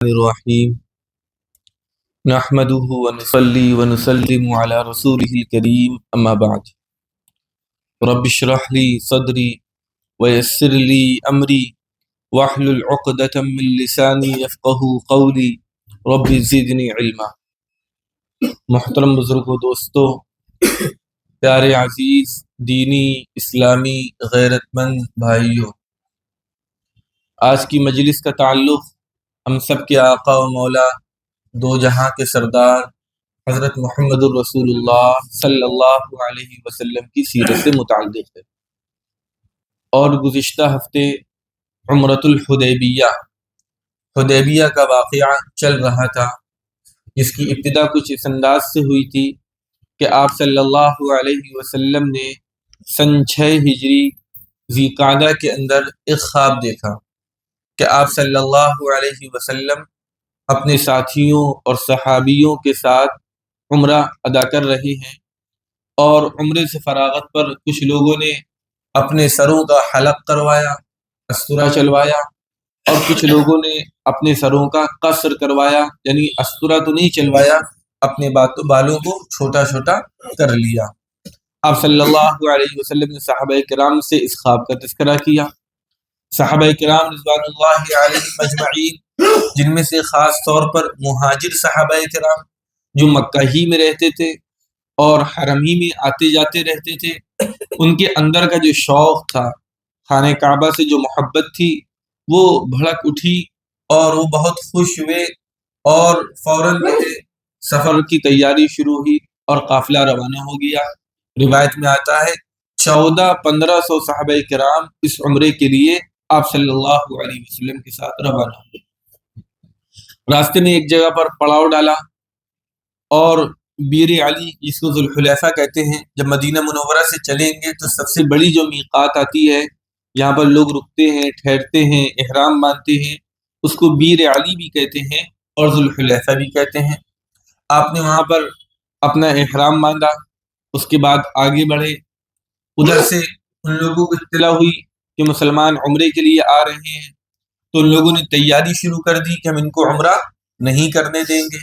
الرحیم نحمده ونصلي ونسلم على رسوله الكريم اما بعد رب اشرح لي صدري ويسر لي امري واحلل عقدة من لساني يفقهوا قولي رب زدني علما۔ محترم بزرگوں، دوستو، پیارے عزیز دینی اسلامی غیرت مند بھائیوں، آج کی مجلس کا تعلق ہم سب کے آقا و مولا دو جہاں کے سردار حضرت محمد الرسول اللہ صلی اللہ علیہ وسلم کی سیرت سے متعلق ہے، اور گزشتہ ہفتے عمرۃ حدیبیہ کا واقعہ چل رہا تھا، جس کی ابتدا کچھ اس انداز سے ہوئی تھی کہ آپ صلی اللہ علیہ وسلم نے سن 6 ہجری ذی القعدہ کے اندر ایک خواب دیکھا کہ آپ صلی اللہ علیہ وسلم اپنے ساتھیوں اور صحابیوں کے ساتھ عمرہ ادا کر رہے ہیں، اور عمرے سے فراغت پر کچھ لوگوں نے اپنے سروں کا حلق کروایا، استرا چلوایا، اور کچھ لوگوں نے اپنے سروں کا قصر کروایا، یعنی استرا تو نہیں چلوایا، اپنے بالوں کو چھوٹا چھوٹا کر لیا۔ آپ صلی اللہ علیہ وسلم نے صحابہ کرام سے اس خواب کا تذکرہ کیا۔ صحابہ کرام رضوان اللہ علیہم اجمعین، جن میں سے خاص طور پر مہاجر صحابہ کرام جو مکہ ہی میں رہتے تھے اور حرم ہی میں آتے جاتے رہتے تھے، ان کے اندر کا جو شوق تھا، خانہ کعبہ سے جو محبت تھی، وہ بھڑک اٹھی اور وہ بہت خوش ہوئے، اور فوراً سفر کی تیاری شروع ہوئی اور قافلہ روانہ ہو گیا۔ روایت میں آتا ہے 1400-1500 صحابہ کرام اس عمرے کے لیے آپ صلی اللہ علیہ وسلم کے ساتھ روانہ ہوئے۔ راستے میں ایک جگہ پر پڑاؤ ڈالا، اور بیر علی، جس کو ذوالحلیفہ کہتے ہیں، جب مدینہ منورہ سے چلیں گے تو سب سے بڑی جو میقات آتی ہے، یہاں پر لوگ رکتے ہیں، ٹھہرتے ہیں، احرام باندھتے ہیں، اس کو بیر علی بھی کہتے ہیں اور ذوالحلیفہ بھی کہتے ہیں۔ آپ نے وہاں پر اپنا احرام باندھا، اس کے بعد آگے بڑھے۔ ادھر سے ان لوگوں کو اطلاع ہوئی کہ مسلمان عمرے کے لیے آ رہے ہیں، تو ان لوگوں نے تیاری شروع کر دی کہ ہم ان کو عمرہ نہیں کرنے دیں گے،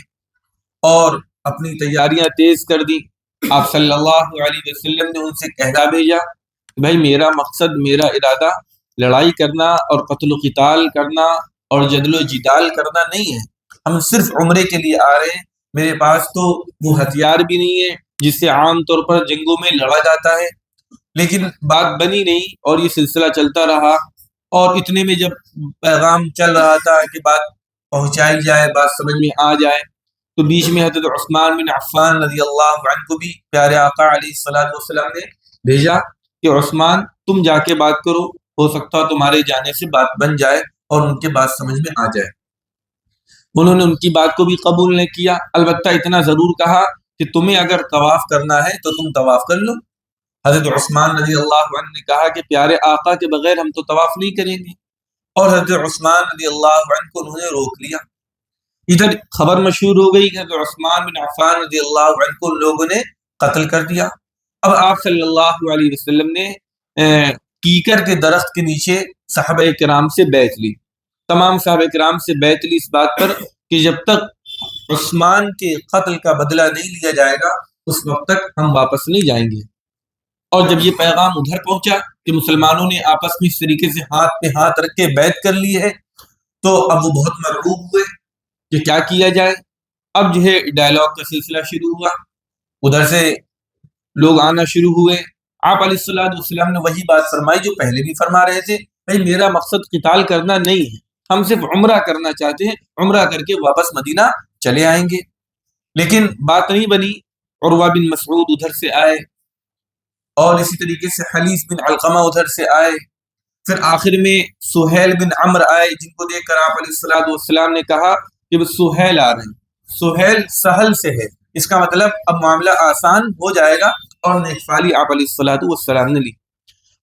اور اپنی تیاریاں تیز کر دی۔ آپ صلی اللہ علیہ وسلم نے ان سے کہنا بھیجا کہ بھائی، میرا مقصد، میرا ارادہ لڑائی کرنا اور قتل و قتال کرنا اور جدل و جدال کرنا نہیں ہے، ہم صرف عمرے کے لیے آ رہے ہیں۔ میرے پاس تو وہ ہتھیار بھی نہیں ہے جس سے عام طور پر جنگوں میں لڑا جاتا ہے۔ لیکن بات بنی نہیں، اور یہ سلسلہ چلتا رہا، اور اتنے میں جب پیغام چل رہا تھا کہ بات پہنچائی جائے، بات سمجھ میں آ جائے، تو بیچ میں حضرت عثمان بن عفان رضی اللہ عنہ کو بھی پیارے آقا علیہ الصلوۃ والسلام نے بھیجا کہ عثمان، تم جا کے بات کرو، ہو سکتا تمہارے جانے سے بات بن جائے اور ان کے بات سمجھ میں آ جائے۔ انہوں نے ان کی بات کو بھی قبول نہیں کیا، البتہ اتنا ضرور کہا کہ تمہیں اگر طواف کرنا ہے تو تم طواف کر لو۔ حضرت عثمان رضی اللہ عنہ نے کہا کہ پیارے آقا کے بغیر ہم تو طواف نہیں کریں گے، اور حضرت عثمان رضی اللہ عنہ کو انہوں نے روک لیا۔ ادھر خبر مشہور ہو گئی کہ حضرت عثمان بن عفان رضی اللہ عنہ کو لوگوں نے قتل کر دیا۔ اب آپ صلی اللہ علیہ وسلم نے کیکر کے درخت کے نیچے صحابہ کرام سے بیعت لی، تمام صحابہ کرام سے بیعت لی اس بات پر کہ جب تک عثمان کے قتل کا بدلہ نہیں لیا جائے گا، اس وقت تک ہم واپس نہیں جائیں گے۔ اور جب یہ پیغام ادھر پہنچا کہ مسلمانوں نے آپس میں اس طریقے سے ہاتھ پہ ہاتھ رکھ کے بیعت کر لی ہے، تو اب وہ بہت مرعوب ہوئے کہ کیا کیا جائے۔ اب جو ہے ڈائلاگ کا سلسلہ شروع ہوا، ادھر سے لوگ آنا شروع ہوئے۔ آپ علیہ الصلوۃ والسلام نے وہی بات فرمائی جو پہلے بھی فرما رہے تھے، بھائی میرا مقصد قتال کرنا نہیں ہے، ہم صرف عمرہ کرنا چاہتے ہیں، عمرہ کر کے واپس مدینہ چلے آئیں گے۔ لیکن بات نہیں بنی۔ عروہ بن مسعود ادھر سے آئے، اور اسی طریقے سے حلیف بن علقمہ ادھر سے آئے، پھر آخر میں سہیل بن عمرو آئے، جن کو دیکھ کر آپ علیہ الصلوۃ والسلام نے کہا کہ وہ سہیل آ رہے ہیں، سہیل سہل سے ہے، اس کا مطلب اب معاملہ آسان ہو جائے گا، اور نیک فالی آپ علیہ الصلوۃ والسلام نے لی۔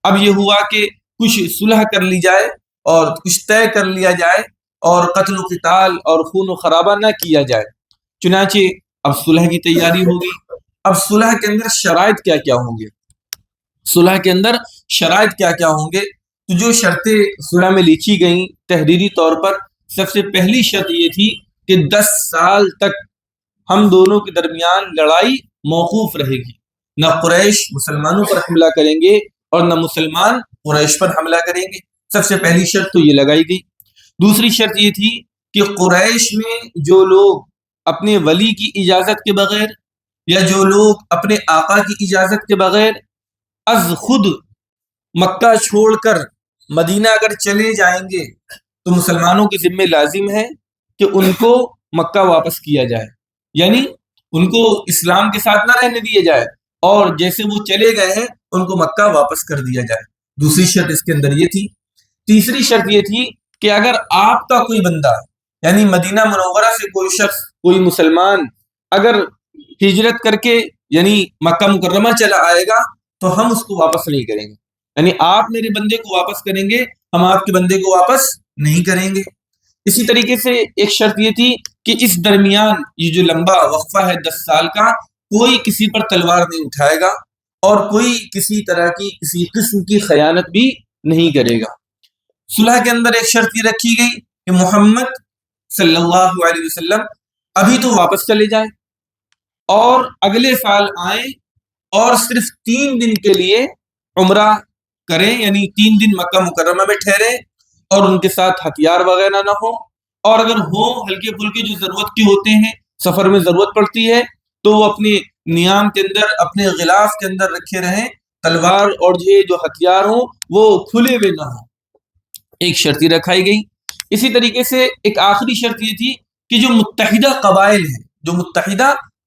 اب یہ ہوا کہ کچھ صلح کر لی جائے اور کچھ طے کر لیا جائے، اور قتل و قتال اور خون و خرابہ نہ کیا جائے۔ چنانچہ اب صلح کی تیاری ہوگی۔ اب صلح کے اندر شرائط کیا کیا ہوں گے؟ صلح کے اندر شرائط کیا کیا ہوں گے؟ تو جو شرطیں صلح میں لکھی گئیں تحریری طور پر، سب سے پہلی شرط یہ تھی کہ 10 سال تک ہم دونوں کے درمیان لڑائی موقوف رہے گی، نہ قریش مسلمانوں پر حملہ کریں گے اور نہ مسلمان قریش پر حملہ کریں گے۔ سب سے پہلی شرط تو یہ لگائی گئی۔ دوسری شرط یہ تھی کہ قریش میں جو لوگ اپنے ولی کی اجازت کے بغیر یا جو لوگ اپنے آقا کی اجازت کے بغیر از خود مکہ چھوڑ کر مدینہ اگر چلے جائیں گے تو مسلمانوں کے ذمہ لازم ہے کہ ان کو مکہ واپس کیا جائے، یعنی ان کو اسلام کے ساتھ نہ رہنے دیا جائے، اور جیسے وہ چلے گئے ہیں ان کو مکہ واپس کر دیا جائے۔ دوسری شرط اس کے اندر یہ تھی۔ تیسری شرط یہ تھی کہ اگر آپ کا کوئی بندہ یعنی مدینہ منورہ سے کوئی شخص کوئی مسلمان اگر ہجرت کر کے یعنی مکہ مکرمہ چلا آئے گا تو ہم اس کو واپس نہیں کریں گے، یعنی آپ میرے بندے کو واپس کریں گے، ہم آپ کے بندے کو واپس نہیں کریں گے۔ اسی طریقے سے ایک شرط یہ تھی کہ اس درمیان یہ جو لمبا وقفہ ہے 10 سال کا، کوئی کسی پر تلوار نہیں اٹھائے گا اور کوئی کسی طرح کی کسی قسم کی خیانت بھی نہیں کرے گا۔ صلح کے اندر ایک شرط یہ رکھی گئی کہ محمد صلی اللہ علیہ وسلم ابھی تو واپس چلے جائیں اور اگلے سال آئیں اور صرف 3 دن کے لیے عمرہ کریں، یعنی 3 دن مکہ مکرمہ میں ٹھہریں اور ان کے ساتھ ہتھیار وغیرہ نہ ہو، اور اگر ہو ہلکے پھلکے جو ضرورت کے ہوتے ہیں، سفر میں ضرورت پڑتی ہے تو وہ اپنے نیام کے اندر اپنے غلاف کے اندر رکھے رہیں، تلوار اور جو ہتھیار ہوں وہ کھلے ہوئے نہ ہوں۔ ایک شرط یہ رکھائی گئی۔ اسی طریقے سے ایک آخری شرط یہ تھی کہ جو متحدہ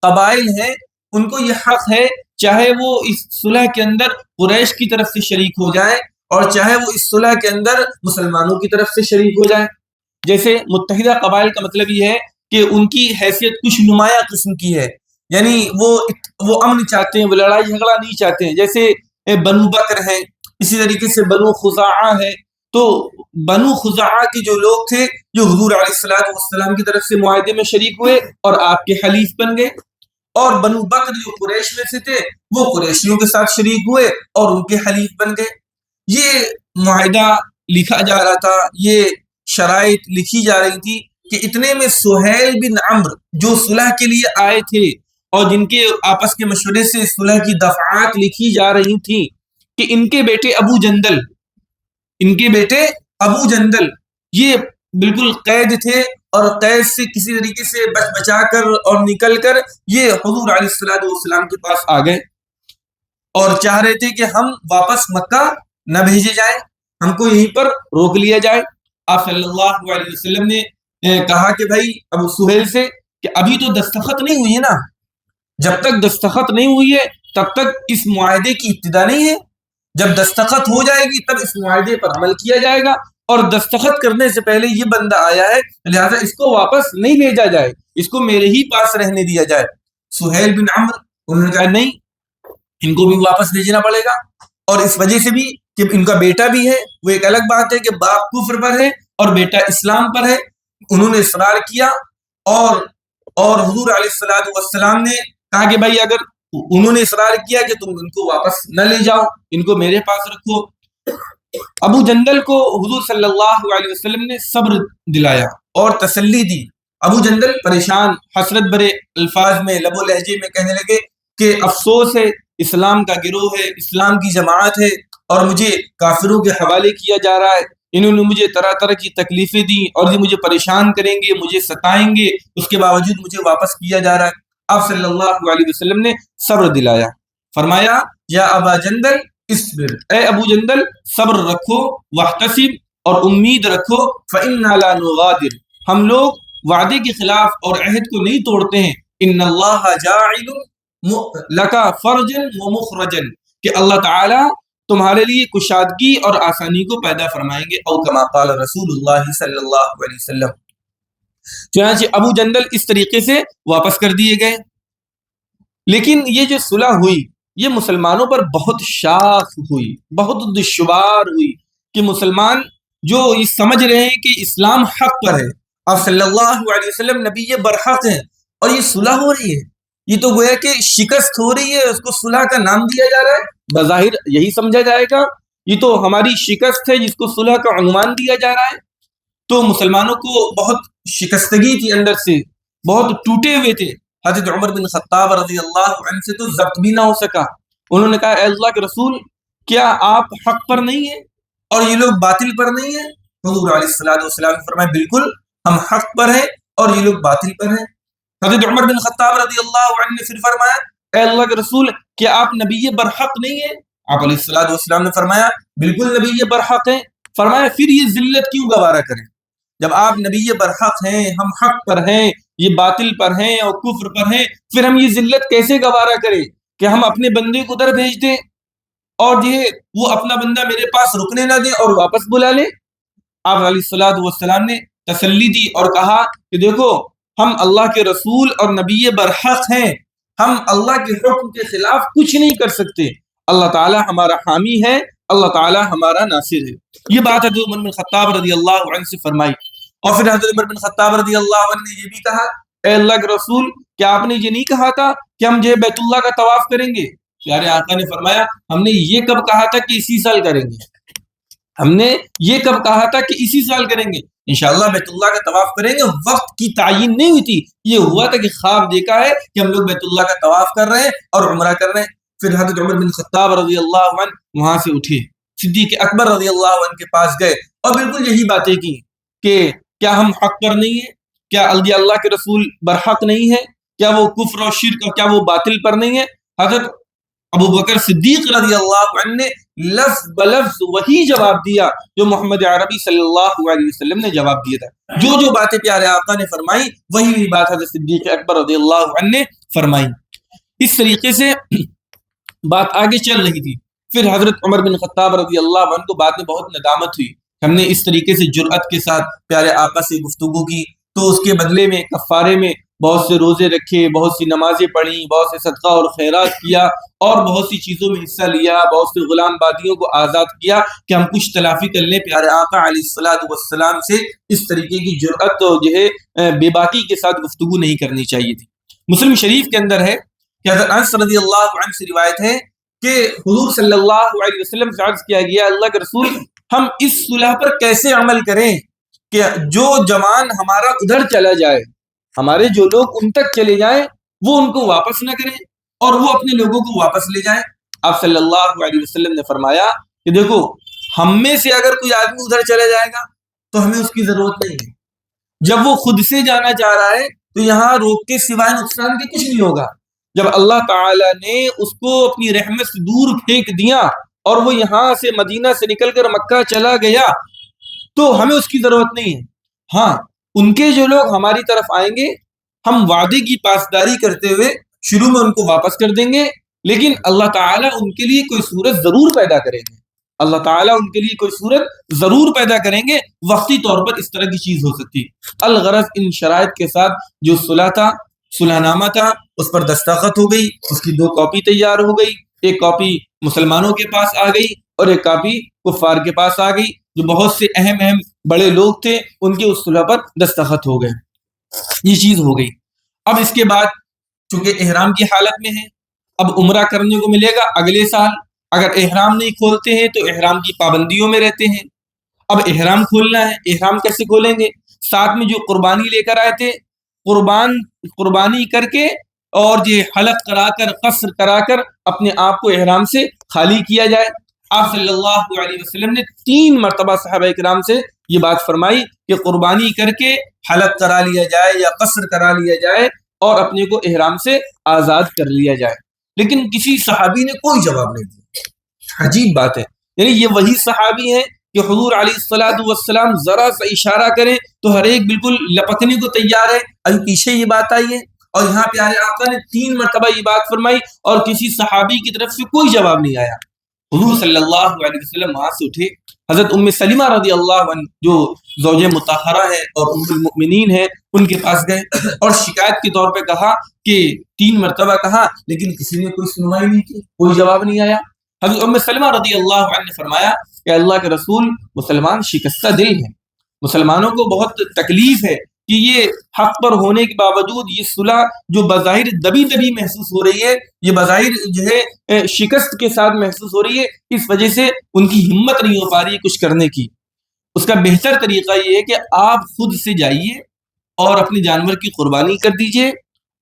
قبائل ہیں ان کو یہ حق ہے چاہے وہ اس صلح کے اندر قریش کی طرف سے شریک ہو جائے اور چاہے وہ اس صلح کے اندر مسلمانوں کی طرف سے شریک ہو جائے۔ جیسے متحدہ قبائل کا مطلب یہ ہے کہ ان کی حیثیت کچھ نمایاں قسم کی ہے، یعنی وہ امن چاہتے ہیں، وہ لڑائی جھگڑا نہیں چاہتے ہیں، جیسے بنو بکر ہیں، اسی طریقے سے بنو خزاعہ ہے۔ تو بنو خزاعہ کے جو لوگ تھے جو حضور علیہ الصلوۃ والسلام کی طرف سے معاہدے میں شریک ہوئے اور آپ کے حلیف بن گئے، اور بنو بکر جو قریش میں سے تھے وہ قریشیوں کے ساتھ شریک ہوئے اور ان کے حلیف بن گئے۔ یہ معاہدہ لکھا جا رہا تھا، یہ شرائط لکھی جا رہی تھی کہ اتنے میں سہیل بن عمرو جو صلح کے لیے آئے تھے اور جن کے آپس کے مشورے سے صلح کی دفعات لکھی جا رہی تھیں کہ ان کے بیٹے ابو جندل یہ بالکل قید تھے، اور قید سے کسی طریقے سے بچا کر اور نکل کر یہ حضور علیہ الصلوۃ والسلام کے پاس آ گئے اور چاہ رہے تھے کہ ہم واپس مکہ نہ بھیجے جائیں، ہم کو یہیں پر روک لیا جائے۔ آپ صلی اللہ علیہ وسلم نے کہا کہ بھائی ابو سہیل سے کہ ابھی تو دستخط نہیں ہوئی ہے نا، جب تک دستخط نہیں ہوئی ہے تب تک اس معاہدے کی ابتدا نہیں ہے، جب دستخط ہو جائے گی تب اس معاہدے پر عمل کیا جائے گا، اور دستخط کرنے سے پہلے یہ بندہ آیا ہے لہذا اس کو واپس نہیں بھیجا جائے، اس کو میرے ہی پاس رہنے دیا جائے۔ سہیل بن عمرو انہوں نے کہا نہیں، ان کو بھی واپس بھیجنا پڑے گا، اور اس وجہ سے بھی کہ ان کا بیٹا بھی ہے، وہ ایک الگ بات ہے کہ باپ کفر پر ہے اور بیٹا اسلام پر ہے۔ انہوں نے اصرار کیا اور حضور علیہ الصلوۃ والسلام نے کہا کہ بھائی اگر انہوں نے اصرار کیا کہ تم ان کو واپس نہ لے جاؤ، ان کو میرے پاس رکھو۔ ابو جندل کو حضور صلی اللہ علیہ وسلم نے صبر دلایا اور تسلی دی۔ ابو جندل پریشان حسرت بھرے الفاظ میں لب و لہجے میں کہنے لگے کہ افسوس ہے، اسلام کا گروہ ہے، اسلام کی جماعت ہے اور مجھے کافروں کے حوالے کیا جا رہا ہے، انہوں نے مجھے طرح طرح کی تکلیفیں دی اور یہ مجھے پریشان کریں گے، مجھے ستائیں گے، اس کے باوجود مجھے واپس کیا جا رہا ہے۔ آپ صلی اللہ علیہ وسلم نے صبر دلایا، فرمایا یا ابا جندل اصبر، اے ابو جندل صبر رکھو، واحتسب اور امید رکھو، فإنا لا نغادر، ہم لوگ وعدے کے خلاف اور عہد کو نہیں توڑتے ہیں، ان اللہ جاعل لک فرجا ومخرجا، کہ اللہ تعالی تمہارے لیے کشادگی اور آسانی کو پیدا فرمائیں گے، او کما قال رسول اللہ صلی اللہ علیہ وسلم۔ چنانچہ ابو جندل اس طریقے سے واپس کر دیے گئے۔ لیکن یہ جو صلح ہوئی یہ مسلمانوں پر بہت شاق ہوئی، بہت دشوار ہوئی کہ مسلمان جو یہ سمجھ رہے ہیں کہ اسلام حق پر ہے، آپ صلی اللہ علیہ وسلم نبی برحق ہیں اور یہ صلح ہو رہی ہے، یہ تو گویا کہ شکست ہو رہی ہے، اس کو صلح کا نام دیا جا رہا ہے، بظاہر یہی سمجھا جائے گا یہ تو ہماری شکست ہے جس کو صلح کا عنوان دیا جا رہا ہے۔ تو مسلمانوں کو بہت شکستگی تھی اندر سے، بہت ٹوٹے ہوئے تھے۔ حضرت عمر بن خطاب رضی اللہ عنہ سے تو ضبط بھی نہ ہو سکا۔ انہوں نے کہا اے اللہ کے رسول، کیا آپ حق پر نہیں ہیں اور یہ لوگ باطل پر نہیں ہیں؟ حضور علیہ الصلوۃ والسلام نے فرمایا بالکل ہم حق پر ہیں اور یہ لوگ باطل پر ہیں۔ حضرت عمر بن خطاب رضی اللہ عنہ نے پھر فرمایا اے اللہ کے رسول، کیا آپ نبی برحق نہیں ہیں؟ آپ علیہ الصلوۃ والسلام نے فرمایا بالکل نبی برحق ہیں۔ فرمایا پھر یہ ذلت کیوں گوارا کریں؟ جب آپ نبی برحق ہیں، ہم حق پر ہیں، یہ باطل پر ہیں اور کفر پر ہیں، پھر ہم یہ ذلت کیسے گوارا کریں کہ ہم اپنے بندے کو ادھر بھیج دیں اور یہ وہ اپنا بندہ میرے پاس رکنے نہ دے اور واپس بلا لے؟ آپ علیہ الصلوۃ والسلام نے تسلی دی اور کہا کہ دیکھو ہم اللہ کے رسول اور نبی برحق ہیں، ہم اللہ کے حکم کے خلاف کچھ نہیں کر سکتے، اللہ تعالی ہمارا حامی ہے، اللہ تعالی ہمارا ناصر ہے۔ یہ بات حضرت عمر بن خطاب رضی اللہ عنہ سے فرمائی۔ اور پھر حضرت عمر بن خطاب رضی اللہ عنہ نے یہ بھی کہا اے اللہ کے رسول، کیا آپ نے یہ نہیں کہا تھا کہ ہم جو ہے بیت اللہ کا طواف کریں گے؟ پیارے آقا نے فرمایا ہم نے یہ کب کہا تھا کہ اسی سال کریں گے؟ ہم نے یہ کب کہا تھا کہ اسی سال کریں گے؟ انشاءاللہ بیت اللہ کا طواف کریں گے۔ وقت کی تعین نہیں ہوئی تھی، یہ ہوا تھا کہ خواب دیکھا ہے کہ ہم لوگ بیت اللہ کا طواف کر رہے ہیں اور عمرہ کر رہے ہیں۔ پھر حضرت عمر بن خطاب رضی اللہ عنہ وہاں سے اٹھے، صدیق اکبر رضی اللہ عنہ کے پاس گئے اور بالکل یہی باتیں کی کہ کیا ہم حق پر نہیں ہیں؟ کیا اللہ کے رسول برحق نہیں ہے؟ کیا وہ کفر اور شرک اور کیا وہ باطل پر نہیں ہے؟ حضرت ابو بکر صدیق رضی اللہ عنہ نے لفظ بلفظ وہی جواب دیا جو محمد عربی صلی اللہ علیہ وسلم نے جواب دیا تھا۔ جو باتیں پیارے آقا نے فرمائی وہی بات حضرت صدیق اکبر رضی اللہ عنہ نے فرمائی۔ اس طریقے سے بات آگے چل رہی تھی۔ پھر حضرت عمر بن خطاب رضی اللہ عنہ کو بعد میں بہت ندامت ہوئی، ہم نے اس طریقے سے جرأت کے ساتھ پیارے آقا سے گفتگو کی تو اس کے بدلے میں کفارے میں بہت سے روزے رکھے، بہت سی نمازیں پڑھی، بہت سے صدقہ اور خیرات کیا اور بہت سی چیزوں میں حصہ لیا، بہت سے غلام بادیوں کو آزاد کیا کہ ہم کچھ تلافی کر لیں۔ پیارے آقا علیہ الصلوۃ والسلام سے اس طریقے کی جرأت اور جو ہے بے باکی کے ساتھ گفتگو نہیں کرنی چاہیے تھی۔ مسلم شریف کے اندر ہے کہ حضرت انس رضی اللہ عنہ سے روایت ہے کہ حضور صلی اللہ علیہ وسلم سے عرض کیا گیا اللہ کے رسول ہم اس صلح پر کیسے عمل کریں کہ جو جوان ہمارا ادھر چلا جائے، ہمارے جو لوگ ان تک چلے جائیں وہ ان کو واپس نہ کریں اور وہ اپنے لوگوں کو واپس لے جائیں۔ آپ صلی اللہ علیہ وسلم نے فرمایا کہ دیکھو ہم میں سے اگر کوئی آدمی ادھر چلا جائے گا تو ہمیں اس کی ضرورت نہیں ہے، جب وہ خود سے جانا چاہ رہا ہے تو یہاں روک کے سوائے نقصان کے کچھ نہیں ہوگا۔ جب اللہ تعالیٰ نے اس کو اپنی رحمت سے دور پھینک دیا اور وہ یہاں سے مدینہ سے نکل کر مکہ چلا گیا تو ہمیں اس کی ضرورت نہیں ہے۔ ہاں ان کے جو لوگ ہماری طرف آئیں گے ہم وعدے کی پاسداری کرتے ہوئے شروع میں ان کو واپس کر دیں گے، لیکن اللہ تعالیٰ ان کے لیے کوئی صورت ضرور پیدا کریں گے، اللہ تعالیٰ ان کے لیے کوئی صورت ضرور پیدا کریں گے، وقتی طور پر اس طرح کی چیز ہو سکتی۔ الغرض ان شرائط کے ساتھ جو صلح تھا، صلح نامہ تھا، اس پر دستخط ہو گئی، اس کی 2 کاپی تیار ہو گئی، ایک کاپی مسلمانوں کے پاس آ گئی اور ایک کاپی کفار کے پاس آ گئی، جو بہت سے اہم بڑے لوگ تھے ان کے اس صلح پر دستخط ہو گئے، یہ چیز ہو گئی۔ اب اس کے بعد چونکہ احرام کی حالت میں ہے، اب عمرہ کرنے کو ملے گا اگلے سال، اگر احرام نہیں کھولتے ہیں تو احرام کی پابندیوں میں رہتے ہیں۔ اب احرام کھولنا ہے، احرام کیسے کھولیں گے؟ ساتھ میں جو قربانی لے کر آئے تھے، قربانی کر کے اور یہ حلق کرا کر قصر کرا کر اپنے آپ کو احرام سے خالی کیا جائے۔ آپ صلی اللہ علیہ وسلم نے 3 مرتبہ صحابہ کرام سے یہ بات فرمائی کہ قربانی کر کے حلق کرا لیا جائے یا قصر کرا لیا جائے اور اپنے کو احرام سے آزاد کر لیا جائے، لیکن کسی صحابی نے کوئی جواب نہیں دیا۔ عجیب بات ہے، یعنی یہ وہی صحابی ہیں کہ حضور علیہ الصلوۃ والسلام ذرا سا اشارہ کریں تو ہر ایک بالکل لپکنے کو تیار ہے۔ ابھی پیچھے یہ بات آئی ہے اور یہاں پیارے آقا نے 3 مرتبہ یہ بات فرمائی اور کسی صحابی کی طرف سے کوئی جواب نہیں آیا۔ حضور صلی اللہ علیہ وسلم وہاں سے اٹھے، حضرت ام سلمہ رضی اللہ عنہ جو زوج مطہرہ ہے اور ام المؤمنین ہے ان کے پاس گئے اور شکایت کے طور پہ کہا کہ 3 مرتبہ کہا لیکن کسی نے کوئی سنوائی نہیں کی، کوئی جواب نہیں آیا۔ حضرت ام سلمہ رضی اللہ عنہ نے فرمایا کہ اللہ کے رسول مسلمان شکستہ دل ہیں، مسلمانوں کو بہت تکلیف ہے کہ یہ حق پر ہونے کے باوجود یہ صلح جو بظاہر دبی محسوس ہو رہی ہے، یہ بظاہر جو ہے شکست کے ساتھ محسوس ہو رہی ہے، اس وجہ سے ان کی ہمت نہیں ہو پا رہی ہے کچھ کرنے کی۔ اس کا بہتر طریقہ یہ ہے کہ آپ خود سے جائیے اور اپنے جانور کی قربانی کر دیجئے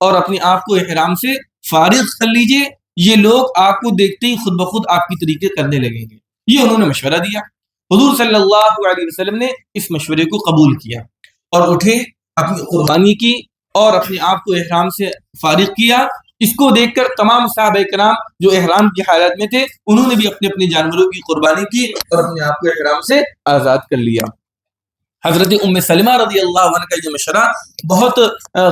اور اپنے آپ کو احرام سے فارغ کر لیجئے. یہ لوگ آپ کو دیکھتے ہی خود بخود آپ کی طریقے کرنے لگیں گے. یہ انہوں نے مشورہ دیا. حضور صلی اللہ علیہ وسلم نے اس مشورے کو قبول کیا اور اٹھے، اپنی قربانی کی اور اپنے آپ کو احرام سے فارغ کیا. اس کو دیکھ کر تمام صحابہ کرام جو احرام کی حالت میں تھے انہوں نے بھی اپنے اپنے جانوروں کی قربانی کی اور اپنے آپ کو احرام سے آزاد کر لیا. حضرت ام سلمہ رضی اللہ عنہ کا یہ مشورہ بہت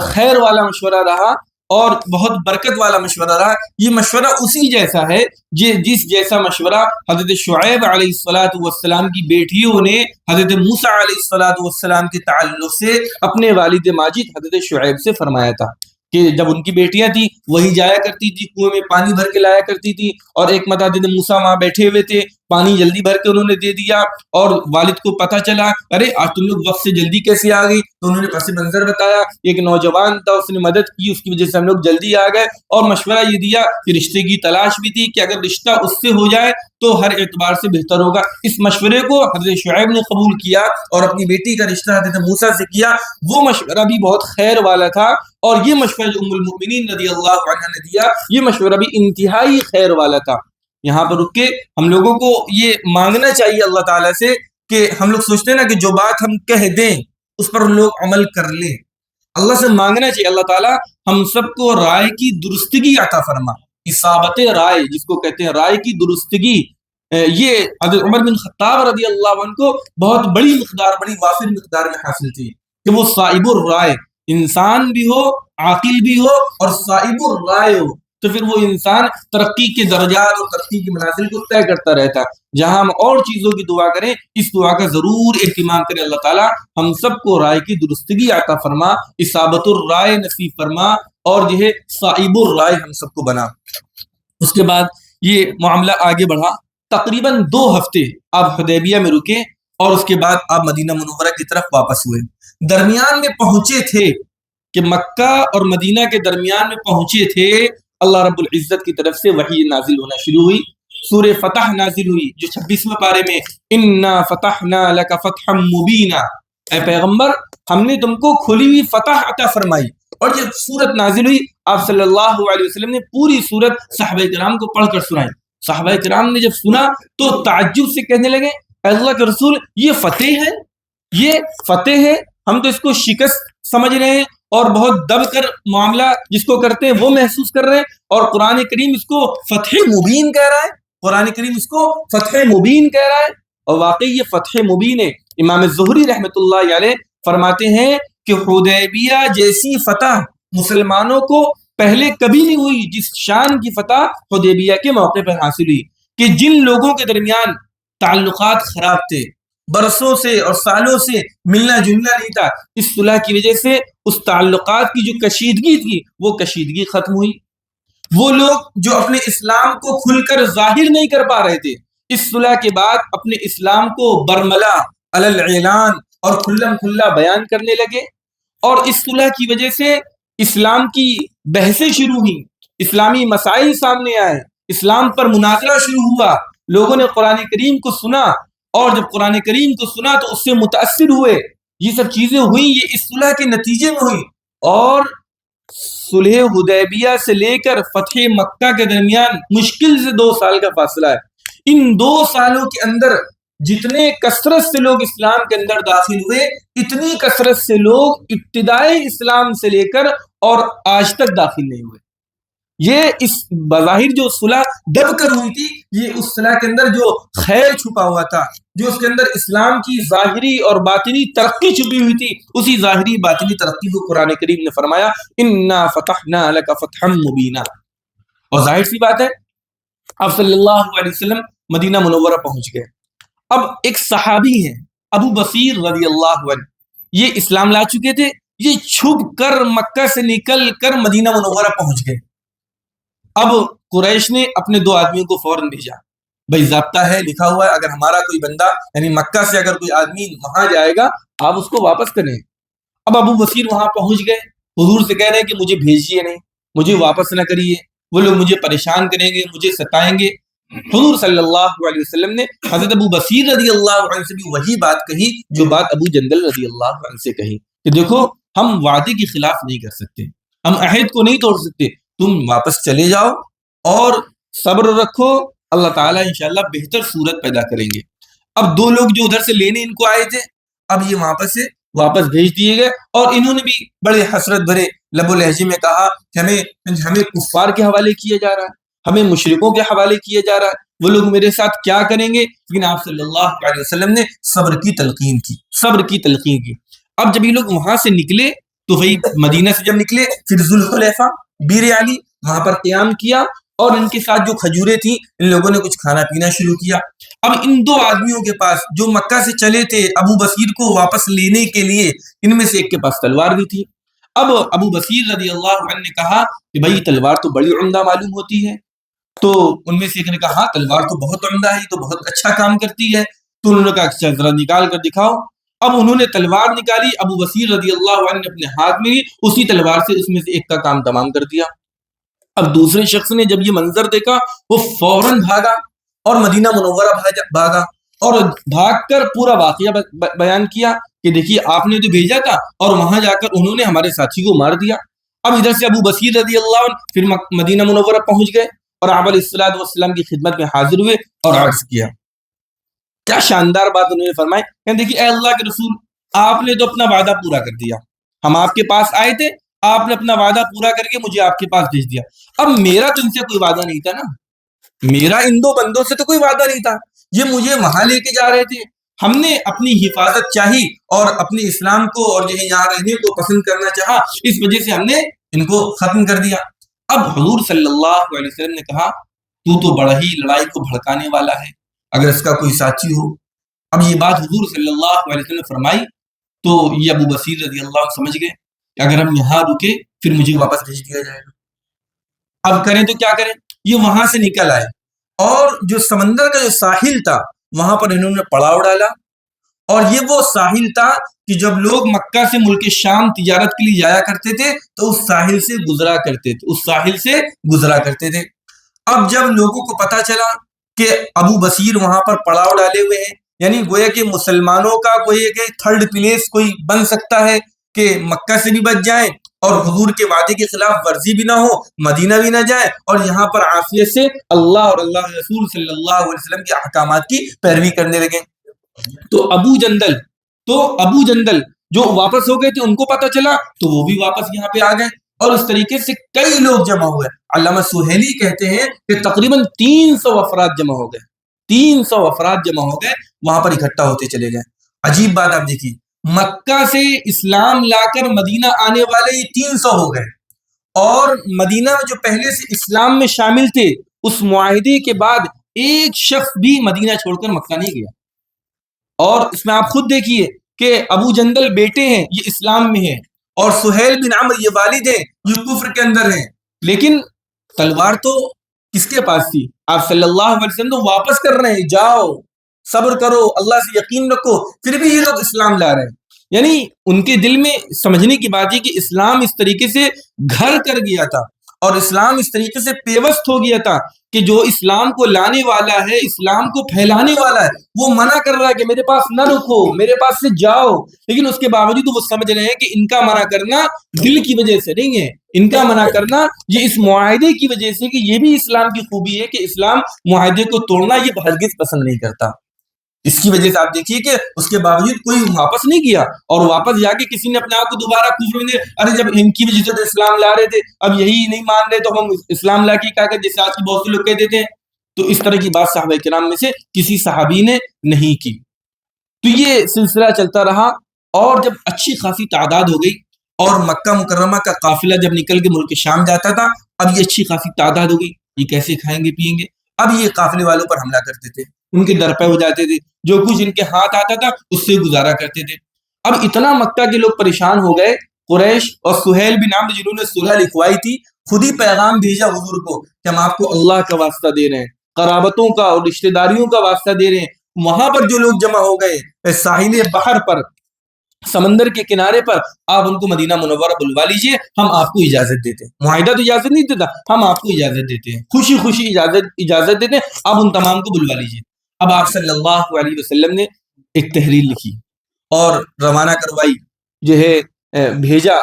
خیر والا مشورہ رہا اور بہت برکت والا مشورہ رہا. یہ مشورہ اسی جیسا ہے جس جیسا مشورہ حضرت شعیب علیہ الصلوۃ والسلام کی بیٹیوں نے حضرت موسیٰ علیہ الصلوۃ والسلام کے تعلق سے اپنے والد ماجد حضرت شعیب سے فرمایا تھا کہ جب ان کی بیٹیاں تھیں وہی جایا کرتی تھی کنویں میں پانی بھر کے لایا کرتی تھی، اور ایک مرتبہ حضرت موسیٰ وہاں بیٹھے ہوئے تھے، پانی جلدی بھر کے انہوں نے دے دیا اور والد کو پتہ چلا ارے آج تم لوگ وقت سے جلدی کیسے آ گئی، تو انہوں نے پس منظر بتایا. ایک نوجوان تھا، اس نے مدد کی، اس کی وجہ سے ہم لوگ جلدی آ گئے. اور مشورہ یہ دیا کہ رشتے کی تلاش بھی تھی کہ اگر رشتہ اس سے ہو جائے تو ہر اعتبار سے بہتر ہوگا. اس مشورے کو حضرت شعیب نے قبول کیا اور اپنی بیٹی کا رشتہ حضرت موسیٰ سے کیا. وہ مشورہ بھی بہت خیر والا تھا اور یہ مشورہ جو ام المؤمنین رضی اللہ عنہ نے دیا یہ مشورہ بھی انتہائی خیر والا تھا. یہاں پر رک کے ہم لوگوں کو یہ مانگنا چاہیے اللہ تعالیٰ سے کہ ہم لوگ سوچتے ہیں نا کہ جو بات ہم کہہ دیں اس پر لوگ عمل کر لیں. اللہ سے مانگنا چاہیے اللہ تعالیٰ ہم سب کو رائے کی درستگی عطا فرما. اصابت رائے جس کو کہتے ہیں رائے کی درستگی، یہ حضرت عمر بن خطاب رضی اللہ عنہ کو بہت بڑی وافر مقدار میں حاصل تھی کہ وہ صائب الرائے انسان بھی ہو، عاقل بھی ہو اور صائب الرائے ہو، تو پھر وہ انسان ترقی کے درجات اور ترقی کی منازل کو طے کرتا رہتا. جہاں ہم اور چیزوں کی دعا کریں اس دعا کا ضرور اہتمام کریں. اللہ تعالیٰ ہم سب کو رائے کی درستگی عطا فرما، اصابت الرائے نصیب فرما اور جو ہے صائب الرائے ہم سب کو بنا. اس کے بعد یہ معاملہ آگے بڑھا. تقریباً 2 ہفتے آپ حدیبیہ میں رکے اور اس کے بعد آپ مدینہ منورہ کی طرف واپس ہوئے. درمیان میں پہنچے تھے کہ مکہ اور مدینہ کے درمیان میں پہنچے تھے، اللہ رب العزت کی طرف سے وحی نازل ہونا شروع ہوئی. سورہ فتح نازل ہوئی جو 26ویں پارے میں انا فتحنا لک فتحا مبینا، اے پیغمبر ہم نے تم کو کھلی ہوئی فتح عطا فرمائی. اور یہ سورت نازل ہوئی، آپ صلی اللہ علیہ وسلم نے پوری سورت صحابہ کرام کو پڑھ کر سنائی. صحابہ کرام نے جب سنا تو تعجب سے کہنے لگے اے اللہ کے رسول یہ فتح ہے، یہ فتح ہے، ہم تو اس کو شکست سمجھ رہے ہیں اور بہت دب کر معاملہ جس کو کرتے ہیں وہ محسوس کر رہے ہیں، اور قرآن کریم اس کو فتح مبین کہہ رہا ہے. قرآن کریم اس کو فتح مبین کہہ رہا ہے اور واقعی یہ فتح مبین ہے. امام زہری رحمۃ اللہ علیہ فرماتے ہیں کہ حدیبیہ جیسی فتح مسلمانوں کو پہلے کبھی نہیں ہوئی جس شان کی فتح حدیبیہ کے موقع پر حاصل ہوئی. کہ جن لوگوں کے درمیان تعلقات خراب تھے، برسوں سے اور سالوں سے ملنا جلنا نہیں تھا، اس صلح کی وجہ سے اس تعلقات کی جو کشیدگی تھی وہ کشیدگی ختم ہوئی. وہ لوگ جو اپنے اسلام کو کھل کر ظاہر نہیں کر پا رہے تھے اس صلح کے بعد اپنے اسلام کو برملا علی الاعلان اور کھلم کھلا بیان کرنے لگے. اور اس صلح کی وجہ سے اسلام کی بحثیں شروع ہوئیں، اسلامی مسائل سامنے آئے، اسلام پر مناظرہ شروع ہوا. لوگوں نے قرآن کریم کو سنا اور جب قرآن کریم کو سنا تو اس سے متاثر ہوئے. یہ سب چیزیں ہوئیں، یہ اس صلح کے نتیجے میں ہوئی. اور صلح حدیبیہ سے لے کر فتح مکہ کے درمیان مشکل سے 2 سال کا فاصلہ ہے. ان 2 سالوں کے اندر جتنے کثرت سے لوگ اسلام کے اندر داخل ہوئے اتنی کثرت سے لوگ ابتدائی اسلام سے لے کر اور آج تک داخل نہیں ہوئے. یہ اس بظاہر جو صلح دب کر ہوئی تھی یہ اس صلح کے اندر جو خیر چھپا ہوا تھا، جو اس کے اندر اسلام کی ظاہری اور باطنی ترقی چھپی ہوئی تھی، اسی ظاہری باطنی ترقی کو قرآن کریم نے فرمایا انا فتحنا لک فتحا مبینا. اور ظاہر سی بات ہے آپ صلی اللہ علیہ وسلم مدینہ منورہ پہنچ گئے. اب ایک صحابی ہیں ابو بصیر رضی اللہ عنہ، یہ اسلام لا چکے تھے، یہ چھپ کر مکہ سے نکل کر مدینہ منورہ پہنچ گئے. اب قریش نے اپنے 2 آدمیوں کو فوراً بھیجا، بھائی ضابطہ ہے لکھا ہوا ہے اگر ہمارا کوئی بندہ یعنی مکہ سے اگر کوئی آدمی وہاں جائے گا آپ اس کو واپس کریں. اب ابو بصیر وہاں پہنچ گئے، حضور سے کہہ رہے ہیں کہ مجھے بھیجیے نہیں، مجھے واپس نہ کریے، وہ لوگ مجھے پریشان کریں گے، مجھے ستائیں گے. حضور صلی اللہ علیہ وسلم نے حضرت ابو بصیر رضی اللہ عنہ سے بھی وہی بات کہی جو بات ابو جندل رضی اللہ عنہ سے کہی کہ دیکھو ہم وعدے کے خلاف نہیں کر سکتے، ہم عہد کو نہیں توڑ سکتے، تم واپس چلے جاؤ اور صبر رکھو، اللہ تعالیٰ انشاءاللہ بہتر صورت پیدا کریں گے۔ اب دو لوگ جو ادھر سے لینے ان کو آئے تھے، اب یہ واپس بھیج دیے گئے، اور انہوں نے بھی بڑے حسرت بھرے لب و لہجے میں کہا کہ ہمیں کفار کے حوالے کیا جا رہا ہے، ہمیں مشرکوں کے حوالے کیا جا رہا ہے، وہ لوگ میرے ساتھ کیا کریں گے؟ لیکن آپ صلی اللہ علیہ وسلم نے صبر کی تلقین کی۔ اب جب یہ لوگ وہاں سے نکلے تو وہی مدینہ سے جب نکلے پھر ذوالحلیفہ بیر علی وہاں پر قیام کیا، اور ان کے ساتھ جو کھجوریں تھیں ان لوگوں نے کچھ کھانا پینا شروع کیا۔ اب ان دو آدمیوں کے پاس جو مکہ سے چلے تھے ابو بصیر کو واپس لینے کے لیے، ان میں سے ایک کے پاس تلوار بھی تھی۔ اب ابو بصیر رضی اللہ عنہ نے کہا کہ بھائی تلوار تو بڑی عمدہ معلوم ہوتی ہے، تو ان میں سے ایک نے کہا ہاں تلوار تو بہت عمدہ ہے، تو بہت اچھا کام کرتی ہے، تو انہوں نے کہا اچھا ذرا نکال کر دکھاؤ۔ اب انہوں نے تلوار نکالی، ابو بصیر رضی اللہ عنہ نے اپنے ہاتھ میں لی، اسی تلوار سے اس میں سے ایک کا کام تمام کر دیا۔ اب دوسرے شخص نے جب یہ منظر دیکھا وہ فوراً بھاگا اور مدینہ منورہ بھاگا، اور بھاگ کر پورا واقعہ بیان کیا کہ دیکھیے آپ نے تو بھیجا تھا اور وہاں جا کر انہوں نے ہمارے ساتھی کو مار دیا۔ اب ادھر سے ابو بصیر رضی اللہ عنہ پھر مدینہ منورہ پہنچ گئے اور آپ علیہ الصلوۃ والسلام کی خدمت میں حاضر ہوئے اور عرض کیا۔ کیا شاندار بات انہوں نے فرمائی کہ دیکھیے اے اللہ کے رسول، آپ نے تو اپنا وعدہ پورا کر دیا، ہم آپ کے پاس آئے تھے، آپ نے اپنا وعدہ پورا کر کے مجھے آپ کے پاس بھیج دیا۔ اب میرا تو ان سے کوئی وعدہ نہیں تھا نا، میرا ان دو بندوں سے تو کوئی وعدہ نہیں تھا، یہ مجھے وہاں لے کے جا رہے تھے، ہم نے اپنی حفاظت چاہی اور اپنے اسلام کو اور جو ہے یہاں رہنے کو پسند کرنا چاہا، اس وجہ سے ہم نے ان کو ختم کر دیا۔ اب حضور صلی اللہ علیہ وسلم نے کہا تو بڑا ہی لڑائی کو بھڑکانے والا ہے، اگر اس کا کوئی ساتھی ہو۔ اب یہ بات حضور صلی اللہ علیہ وسلم نے فرمائی تو یہ ابو بصیر رضی اللہ عنہ سمجھ گئے کہ اگر ہم یہاں رکے پھر مجھے واپس بھیج دیا جائے گا، اب کریں تو کیا کریں؟ یہ وہاں سے نکل آئے اور جو سمندر کا جو ساحل تھا وہاں پر انہوں نے پڑاؤ ڈالا، اور یہ وہ ساحل تھا کہ جب لوگ مکہ سے ملک شام تجارت کے لیے جایا کرتے تھے تو اس ساحل سے گزرا کرتے تھے۔ اب جب لوگوں کو پتا چلا کہ ابو بصیر وہاں پر پڑاؤ ڈالے ہوئے ہیں، یعنی گویا کہ مسلمانوں کا کوئی کہ تھرڈ پلیس کوئی بن سکتا ہے کہ مکہ سے بھی بچ جائیں اور حضور کے وعدے کے خلاف ورزی بھی نہ ہو، مدینہ بھی نہ جائے، اور یہاں پر عافیت سے اللہ اور اللہ رسول صلی اللہ علیہ وسلم کے احکامات کی پیروی کرنے لگے۔ تو ابو جندل جو واپس ہو گئے تھے ان کو پتا چلا تو وہ بھی واپس یہاں پہ آ گئے، اور اس طریقے سے کئی لوگ جمع ہوئے۔ علامہ سہیلی کہتے ہیں کہ تقریباً 300 افراد جمع ہو گئے، وہاں پر اکٹھا ہوتے چلے گئے۔ عجیب بات آپ دیکھیے، مکہ سے اسلام لا کر مدینہ آنے والے یہ 300 ہو گئے، اور مدینہ میں جو پہلے سے اسلام میں شامل تھے اس معاہدے کے بعد ایک شخص بھی مدینہ چھوڑ کر مکہ نہیں گیا۔ اور اس میں آپ خود دیکھیے کہ ابو جندل بیٹے ہیں یہ اسلام میں ہیں، اور سہیل بن عمرو یہ والد ہیں یہ کفر کے اندر ہیں، لیکن تلوار تو کس کے پاس تھی؟ آپ صلی اللہ علیہ وسلم تو واپس کر رہے ہیں، جاؤ صبر کرو اللہ سے یقین رکھو، پھر بھی یہ لوگ اسلام لا رہے ہیں۔ یعنی ان کے دل میں سمجھنے کی بات ہے کہ اسلام اس طریقے سے گھر کر گیا تھا اور اسلام اس طریقے سے پیوست ہو گیا تھا کہ جو اسلام کو لانے والا ہے، اسلام کو پھیلانے والا ہے، وہ منع کر رہا ہے کہ میرے پاس نہ رکو، میرے پاس سے جاؤ، لیکن اس کے باوجود وہ سمجھ رہے ہیں کہ ان کا منع کرنا دل کی وجہ سے نہیں ہے، ان کا منع کرنا یہ اس معاہدے کی وجہ سے کہ یہ بھی اسلام کی خوبی ہے کہ اسلام معاہدے کو توڑنا یہ ہرگز پسند نہیں کرتا۔ اس کی وجہ سے آپ دیکھیے کہ اس کے باوجود کوئی واپس نہیں گیا، اور واپس جا کے کسی نے اپنے آپ کو دوبارہ کفر میں، ارے جب ان کی وجہ سے تو اسلام لا رہے تھے اب یہی نہیں مان رہے تو ہم اسلام لا کے کیا کریں، جیسے آج کے بہت سے لوگ کہہ دیتے ہیں۔ تو اس طرح کی بات صحابہ کرام میں سے کسی صحابی نے نہیں کی۔ تو یہ سلسلہ چلتا رہا، اور جب اچھی خاصی تعداد ہو گئی اور مکہ مکرمہ کا قافلہ جب نکل کے ملک شام جاتا تھا، اب یہ اچھی خاصی تعداد ہو گئی، یہ کیسے کھائیں گے پیئیں گے؟ اب یہ قافلے والوں پر حملہ کرتے تھے، ان کے در پہ ہو جاتے تھے، جو کچھ ان کے ہاتھ آتا تھا اس سے گزارا کرتے تھے۔ اب اتنا مکہ کے لوگ پریشان ہو گئے، قریش اور سہیل بن عمرو جنہوں نے صلح لکھوائی تھی خود ہی پیغام بھیجا حضور کو کہ ہم آپ کو اللہ کا واسطہ دے رہے ہیں، قرابتوں کا اور رشتہ داریوں کا واسطہ دے رہے ہیں۔ وہاں پر جو لوگ جمع ہو گئے ساحل بحر پر سمندر کے کنارے پر آپ ان کو مدینہ منورہ بلوا لیجئے، ہم آپ کو اجازت دیتے ہیں۔ معاہدہ تو اجازت نہیں دیتا، ہم آپ کو اجازت دیتے ہیں، خوشی خوشی اجازت دیتے ہیں، آپ ان تمام کو بلوا لیجئے۔ اب آپ صلی اللہ علیہ وسلم نے ایک تحریر لکھی اور روانہ کروائی، جو ہے بھیجا،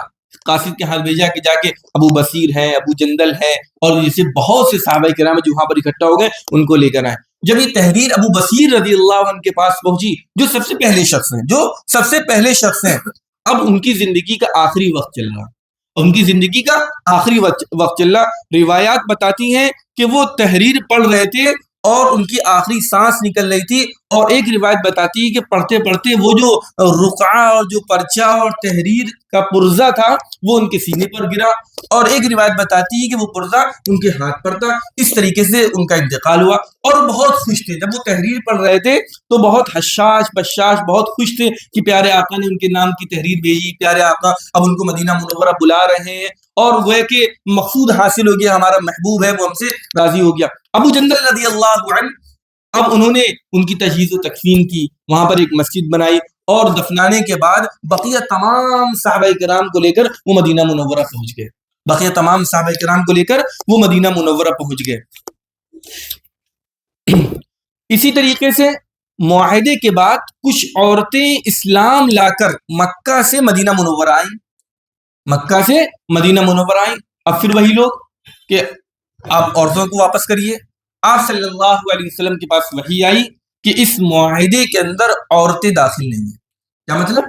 قاصد کے ہاتھ بھیجا کہ جا کے ابو بصیر ہیں، ابو جندل ہیں، اور جیسے بہت سے صحابہ کرام جو وہاں پر اکٹھا ہو گئے ان کو لے کر آئے۔ جب یہ تحریر ابو بصیر رضی اللہ عنہ کے پاس پہنچی، جو سب سے پہلے شخص ہیں، اب ان کی زندگی کا آخری وقت چل رہا، روایات بتاتی ہیں کہ وہ تحریر پڑھ رہے تھے اور ان کی آخری سانس نکل رہی تھی، اور ایک روایت بتاتی ہے کہ پڑھتے پڑھتے وہ جو رقعہ اور جو پرچہ اور تحریر کا پرزہ تھا وہ ان کے سینے پر گرا، اور ایک روایت بتاتی ہے کہ وہ پرزہ ان کے ہاتھ پر تھا۔ اس طریقے سے ان کا انتقال ہوا، اور بہت خوش تھے جب وہ تحریر پڑھ رہے تھے تو بہت حشاش بشاش بہت خوش تھے کہ پیارے آقا نے ان کے نام کی تحریر بھیجی، پیارے آقا اب ان کو مدینہ منورہ بلا رہے ہیں، اور وہ کہ مقصود حاصل ہو گیا، ہمارا محبوب ہے وہ ہم سے راضی ہو گیا۔ ابو جندل رضی اللہ عنہ اب انہوں نے ان کی تجہیز و تکفین کی، وہاں پر ایک مسجد بنائی، اور دفنانے کے بعد بقیہ تمام صحابہ کرام کو لے کر وہ مدینہ منورہ پہنچ گئے۔ اسی طریقے سے معاہدے کے بعد کچھ عورتیں اسلام لا کر مکہ سے مدینہ منورہ آئیں۔ اب پھر وہی لوگ کہ آپ عورتوں کو واپس کریے۔ آپ صلی اللہ علیہ وسلم کے پاس وحی آئی کہ اس معاہدے کے اندر عورتیں داخل نہیں ہیں۔ کیا مطلب؟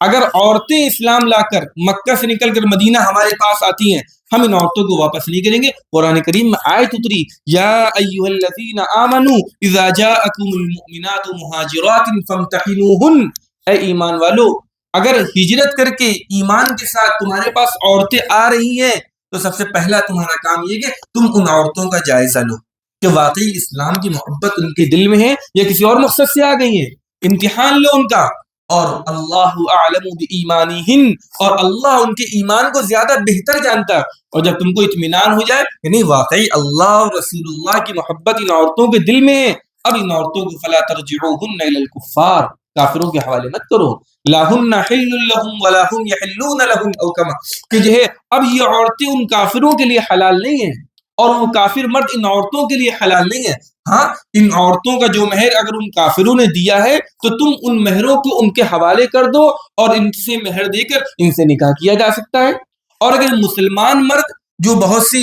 اگر عورتیں اسلام لا کر مکہ سے نکل کر مدینہ ہمارے پاس آتی ہیں، ہم ان عورتوں کو واپس نہیں کریں گے۔ قرآن کریم میں آیت اتری، یا ایھا الذین آمنوا اذا جاءکم المؤمنات مہاجرات فامتحنوہن، اے ایمان والو، اگر ہجرت کر کے ایمان کے ساتھ تمہارے پاس عورتیں آ رہی ہیں تو سب سے پہلا تمہارا کام یہ کہ تم ان عورتوں کا جائزہ لو کہ واقعی اسلام کی محبت ان کے دل میں ہے یا کسی اور مقصد سے آ گئی ہیں، امتحان لو ان کا۔ اور اللہ اعلم بایمانہن، اور اللہ ان کے ایمان کو زیادہ بہتر جانتا ہے۔ اور جب تم کو اطمینان ہو جائے یعنی واقعی اللہ اور رسول اللہ کی محبت ان عورتوں کے دل میں ہے، اب ان عورتوں کو فلا ترجعوہن الی الکفار، کافروں کے حوالے مت کرو، لا ہن حل لہم ولا ہم یحلون لہم، او کما کہ جو ہے اب یہ عورتیں ان کافروں کے لیے حلال نہیں ہیں، اور وہ کافر مرد ان عورتوں کے لیے حلال نہیں ہے۔ ہاں، ان عورتوں کا جو مہر اگر ان کافروں نے دیا ہے تو تم ان مہروں کو ان کے حوالے کر دو، اور ان سے مہر دے کر ان سے نکاح کیا جا سکتا ہے۔ اور اگر مسلمان مرد جو بہت سی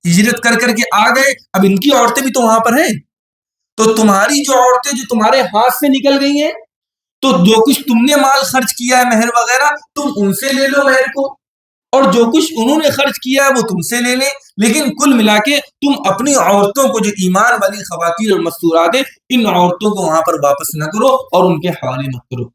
ہجرت کر کے آ گئے، اب ان کی عورتیں بھی تو وہاں پر ہیں، تو تمہاری جو عورتیں جو تمہارے ہاتھ سے نکل گئی ہیں، تو جو کچھ تم نے مال خرچ کیا ہے مہر وغیرہ، تم ان سے لے لو مہر کو، اور جو کچھ انہوں نے خرچ کیا ہے وہ تم سے لے لیں، لیکن کل ملا کے تم اپنی عورتوں کو جو ایمان والی خواتین اور مستورات ہیں، ان عورتوں کو وہاں پر واپس نہ کرو اور ان کے حوالے مت کرو۔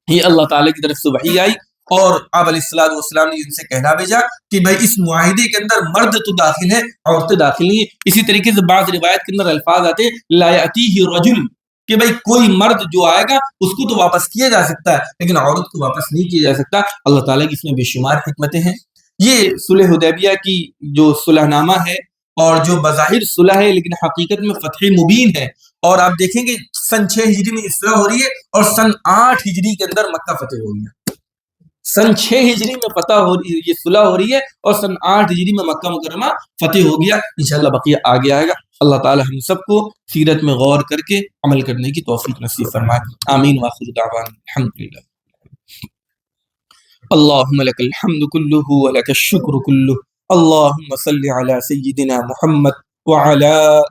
یہ اللہ تعالیٰ کی طرف سے وحی آئی، اور آپ علیہ الصلوۃ والسلام نے ان سے کہنا بھیجا کہ بھائی اس معاہدے کے اندر مرد تو داخل ہے، عورتیں داخل نہیں ہیں۔ اسی طریقے سے بعض روایت کے اندر الفاظ آتے لا یأتیہ رجل، کہ بھائی کوئی مرد جو آئے گا اس کو تو واپس کیا جا سکتا ہے لیکن عورت کو واپس نہیں کیا جا سکتا۔ اللہ تعالیٰ کی اس میں بے شمار حکمتیں ہیں۔ یہ صلح حدیبیہ کی جو صلح نامہ ہے، اور جو بظاہر صلح ہے لیکن حقیقت میں فتح مبین ہے، اور آپ دیکھیں گے سن 6 ہجری میں صلح ہو رہی ہے، اور سن 8 ہجری کے اندر مکہ فتح ہو گیا۔ سن 6 ہجری میں فتح ہو رہی ہے، یہ صلح ہو رہی ہے، اور سن 8 ہجری میں مکہ مکرمہ فتح ہو گیا۔ انشاءاللہ بقیہ آگے آئے گا۔ اللہ تعالی ہم سب کو سیرت میں غور کر کے عمل کرنے کی توفیق نصیب فرمائے۔ آمین وآخر دعوانا الحمدللہ۔ اللہم لک الحمد کلہ ولک الشکر کلہ، اللہم صل علی سیدنا محمد وعلی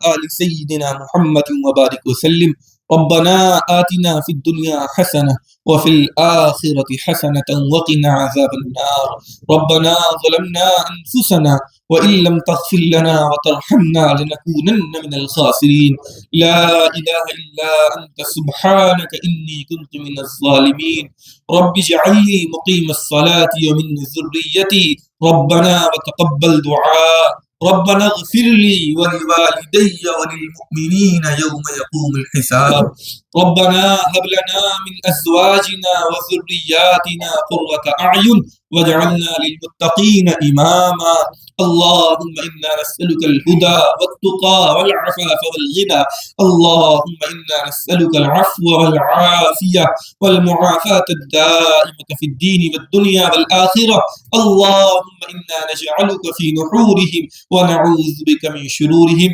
آل سیدنا محمد وبارک وسلم۔ ربنا آتنا في الدنيا حسنة وفي الآخرة حسنة وقنا عذاب النار۔ ربنا ظلمنا أنفسنا وإن لم تغفر لنا وترحمنا لنكونن من الخاسرين۔ لا إله إلا أنت سبحانك إني كنت من الظالمين۔ رب اجعلني مقيم الصلاة ومن ذريتي ربنا وتقبل دعاء۔ ربنا اغفر لي ولوالدي وللمؤمنين يوم يقوم الحساب۔ ربنا هب لنا من ازواجنا وذرياتنا قرة اعين واجعلنا للمتقين اماما اللهم انا نسألك الهدى والتقى والعفاف والغنى اللهم انا نسألك العفو والعافية والمعافاة الدائمة في الدين والدنيا والآخرة اللهم انا نجعلك في نحورهم ونعوذ بك من شرورهم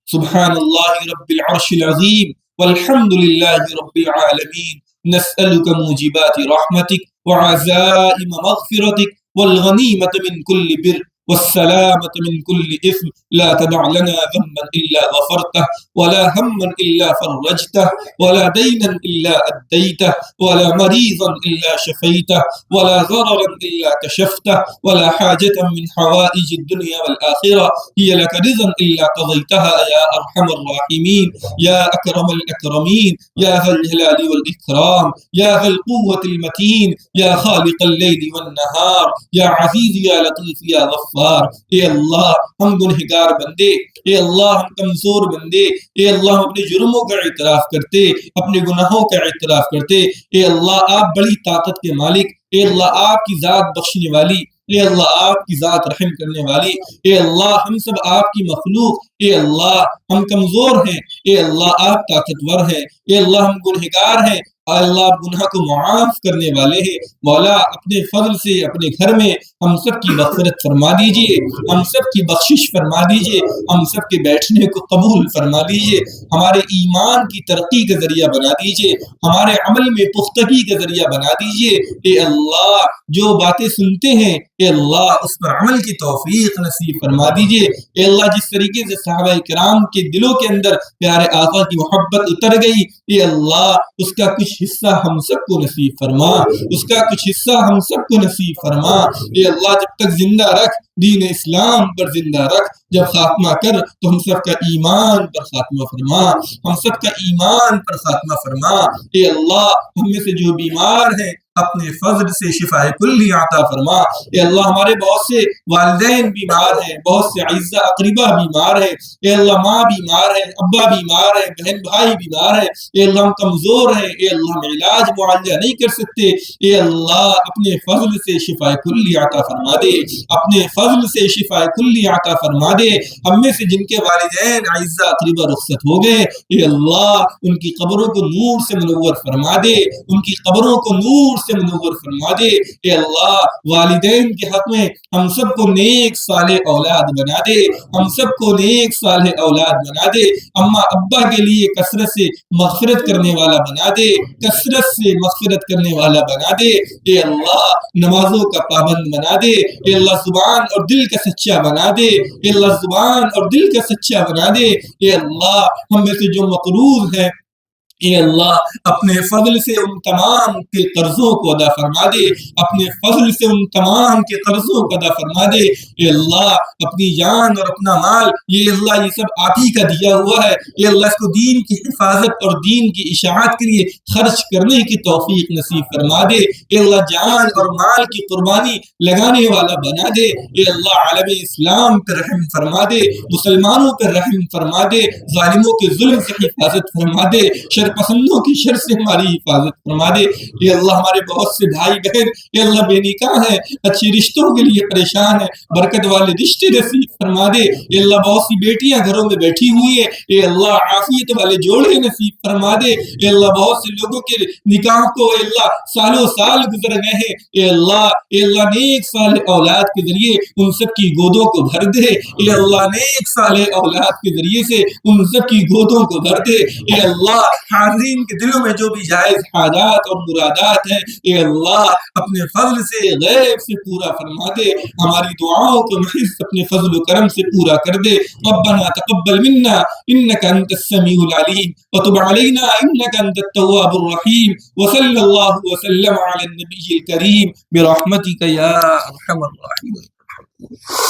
سبحان الله رب العرش العظيم والحمد لله رب العالمين نسألك موجبات رحمتك وعزائم مغفرتك والغنيمة من كل بر والسلامة من كل إثم لا تدع لنا ذنبا إلا غفرته ولا هما إلا فرجته ولا دينا إلا أديته ولا مريضا إلا شفيته ولا ضررا إلا كشفته ولا حاجة من حوائج الدنيا والآخرة هي لك رضا إلا قضيتها يا أرحم الراحمين يا أكرم الأكرمين يا ذا الجلال والإكرام يا ذا القوة المتين يا خالق الليل والنهار يا عزيز يا لطيف يا غفار اے اللہ ہم گنہگار بندے اے اللہ ہم کمزور بندے اے اللہ ہم اپنے جرموں کا اعتراف کرتے اپنے گناہوں کا اعتراف کرتے اے اللہ آپ بڑی طاقت کے مالک اے اللہ آپ کی ذات بخشنے والی اے اللہ آپ کی ذات رحم کرنے والی اے اللہ ہم سب آپ کی مخلوق اے اللہ ہم کمزور ہیں اے اللہ آپ طاقتور ہیں اے اللہ ہم گنہگار ہیں اللہ آپ گناہ کو معاف کرنے والے ہیں مولا اپنے فضل سے اپنے گھر میں ہم سب کی مغفرت فرما دیجئے ہم سب کی بخشش فرما دیجئے ہم سب کے بیٹھنے کو قبول فرما دیجئے ہمارے ایمان کی ترقی کا ذریعہ بنا دیجئے ہمارے عمل میں پختگی کا ذریعہ بنا دیجئے اے اللہ جو باتیں سنتے ہیں اے اللہ اس پر عمل کی توفیق نصیب فرما دیجئے اے اللہ جس طریقے سے صحابہ کرام کے دلوں کے اندر پیارے آقا کی محبت اتر گئی اے اللہ اس کا کچھ حصہ ہم سب کو نصیب فرما اس کا کچھ حصہ ہم سب کو نصیب فرما اے اللہ جب تک زندہ رکھ دین اسلام پر زندہ رکھ جب خاتمہ کر تو ہم سب کا ایمان پر خاتمہ فرما ہم سب کا ایمان پر خاتمہ فرما اے اللہ ہم میں سے جو بیمار ہیں اپنے فضل سے شفا کلی عطا فرما اے اللہ ہمارے بہت سے والدین بیمار ہیں بہت سے اعزاء اقربا بیمار ہیں اے اللہ ماں بیمار ہے ابا بیمار ہے بہن بھائی بیمار ہے اے اللہ ہم کمزور ہیں اے اللہ ہم علاج معالجہ نہیں کر سکتے اے اللہ اپنے فضل سے شفا کلی عطا فرما دے اپنے فضل سے شفا کلی عطا فرما دے ہم میں سے جن کے والدین اعزاء اقربا رخصت ہو گئے اے اللہ ان کی قبروں کو نور سے منور فرما دے ان کی قبروں کو نور سے منور فرما دے اے اللہ والدین کے حق میں ہم سب کو نیک صالح اولاد بنا دے ہم سب کو نیک صالح اولاد بنا دے اما ابا کے لیے کثرت سے مغفرت کرنے والا بنا دے کثرت سے مغفرت کرنے والا بنا دے اے اللہ نمازوں کا پابند بنا دے اے اللہ زبان اور دل کا سچا بنا دے اے اللہ زبان اور دل کا سچا بنا دے اے اللہ ہم میں سے جو مقروض ہیں اے اللہ اپنے فضل سے ان تمام کے قرضوں کو ادا فرما دے اپنے فضل سے ان تمام کے قرضوں کو ادا فرما دے اے اللہ اپنی جان اور اپنا مال یہ اللہ یہ سب آپ ہی کا دیا ہوا ہے اے اللہ اس کو دین کی حفاظت اور دین کی اشاعت کے لیے خرچ کرنے کی توفیق نصیب فرما دے اے اللہ جان اور مال کی قربانی لگانے والا بنا دے اے اللہ عالم اسلام پر رحم فرما دے مسلمانوں پر رحم فرما دے ظالموں کے ظلم سے حفاظت فرما دے پسندوں کی شر سے ہماری حفاظت فرما دے اے اللہ ہمارے بہت سے بھائی بہن اے اللہ بے نکاح ہیں اچھی رشتوں کے لیے پریشان ہیں برکت والے رشتے نصیب فرما دے اے اللہ بہت سی بیٹیاں گھروں میں بیٹھی ہوئی ہیں اے اللہ عافیت والے جوڑے نصیب فرما دے اے اللہ بہت سے لوگوں کے نکاح کو اے اللہ سالوں سال گزر گئے ہیں اے اللہ نیک صالح اولاد کے ذریعے ان سب کی گودوں کو بھر دے اے اللہ نیک صالح اولاد کے ذریعے سے ان سب کی گودوں کو بھر دے اے اللہ حاضرین کے دلوں میں جو بھی جائز حاجات اور مرادات ہیں اے اللہ اپنے فضل سے غیب سے پورا فرما دے ہماری دعاؤں کو محض اپنے فضل و کرم سے پورا کر دے ربنا تقبل منا انك انت السميع العليم وتب علينا انك انت التواب الرحيم وصلى الله وسلم على النبي الكريم برحمتك يا ارحم الراحمين